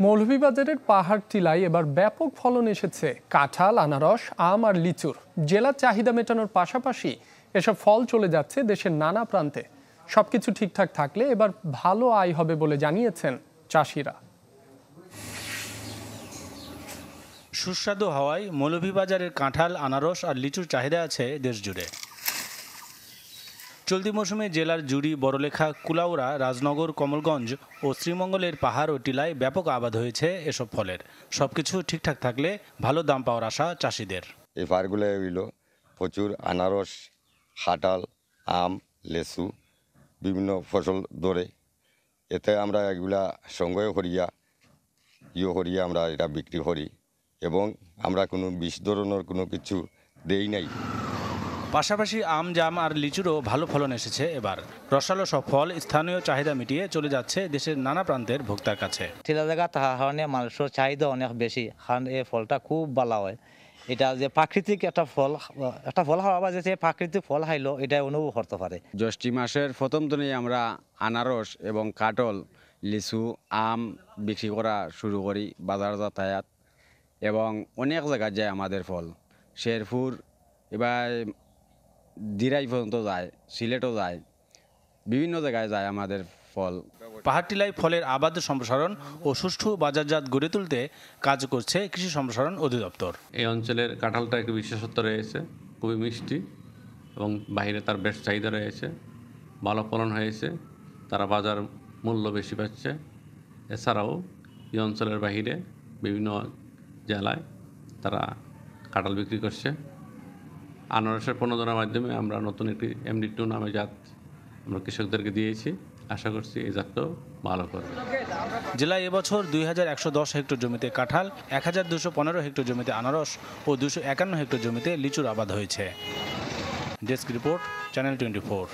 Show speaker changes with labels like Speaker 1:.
Speaker 1: মৌলভীবাজারের পাহাড় টিলায় এবার ব্যাপক ফলন এসেছে কাঁঠাল, আনারস, আম আর লিচুর। জেলার চাহিদা মেটানোর পাশাপাশি এসব ফল চলে যাচ্ছে দেশের নানা প্রান্তে। সবকিছু ঠিকঠাক থাকলে এবার ভালো আয় হবে বলে জানিয়েছেন চাষিরা।
Speaker 2: সুস্বাদু হওয়ায় মৌলভীবাজারের কাঁঠাল, আনারস আর লিচুর চাহিদা আছে দেশ জুড়ে। চলতি মৌসুমে জেলার জুড়ি, বড়লেখা, কুলাউড়া, রাজনগর, কমলগঞ্জ ও শ্রীমঙ্গলের পাহাড় ও টিলায় ব্যাপক আবাদ হয়েছে এসব ফলের। সবকিছু ঠিকঠাক থাকলে ভালো দাম পাওয়ার আশা চাষিদের।
Speaker 3: এই পাহাড়গুলো হইল প্রচুর আনারস, কাঁঠাল, আম, লেচু বিভিন্ন ফসল ধরে। এতে আমরা এগুলা সংগ্রহ করিয়া আমরা এটা বিক্রি করি এবং আমরা কোনো বিষ ধরনের কোনো কিছু দেই নাই।
Speaker 2: পাশাপাশি আম, জাম আর লিচুরও ভালো ফলন এসেছে এবার। রসালো সব ফল স্থানীয় চাহিদা মিটিয়ে চলে যাচ্ছে দেশের নানা প্রান্তের ভোক্তার কাছে।
Speaker 4: টিলা জায়গা থাকার কারণে মানুষের চাহিদা অনেক বেশি, কারণ এই ফলটা খুব ভালো হয়। এটা যে প্রাকৃতিক একটা ফল খাওয়া যে প্রাকৃতিক ফল খাইলো এটা অনুভব করতে পারে।
Speaker 5: জ্যৈষ্ঠ মাসের প্রথম দিনেই আমরা আনারস এবং কাঁঠাল, লিচু, আম বিক্রি করা শুরু করি বাজার যাতায়াত, এবং অনেক জায়গায় যায় আমাদের ফল। শেরপুর, এবার দিরাই পর্যন্ত যায়, সিলেটও যায়, বিভিন্ন জায়গায় যায় আমাদের ফল।
Speaker 2: পাহাড় টিলায় ফলের আবাদ সম্প্রসারণ ও সুষ্ঠু বাজারজাত গড়ে তুলতে কাজ করছে কৃষি সম্প্রসারণ অধিদপ্তর।
Speaker 6: এই অঞ্চলের কাঁঠালটা একটু বিশেষত্ব রয়েছে, খুবই মিষ্টি এবং বাইরে তার বেশ চাহিদা রয়েছে, ভালো ফলন হয়েছে, তারা বাজার মূল্য বেশি পাচ্ছে। এছাড়াও এই অঞ্চলের বাহিরে বিভিন্ন জেলায় তারা কাঁঠাল বিক্রি করছে। আনারসের প্রণোদনার মাধ্যমে আমরা নতুন একটি MD2 নামে জাত আমরা কৃষকদেরকে দিয়েছি। আশা করছি এই জাতটাও ভালো করবে।
Speaker 2: জেলায় এবছর 2110 হেক্টর জমিতে কাঁঠাল, 1215 হেক্টর জমিতে আনারস ও 251 হেক্টর জমিতে লিচুর আবাদ হয়েছে। Desk report, channel 24।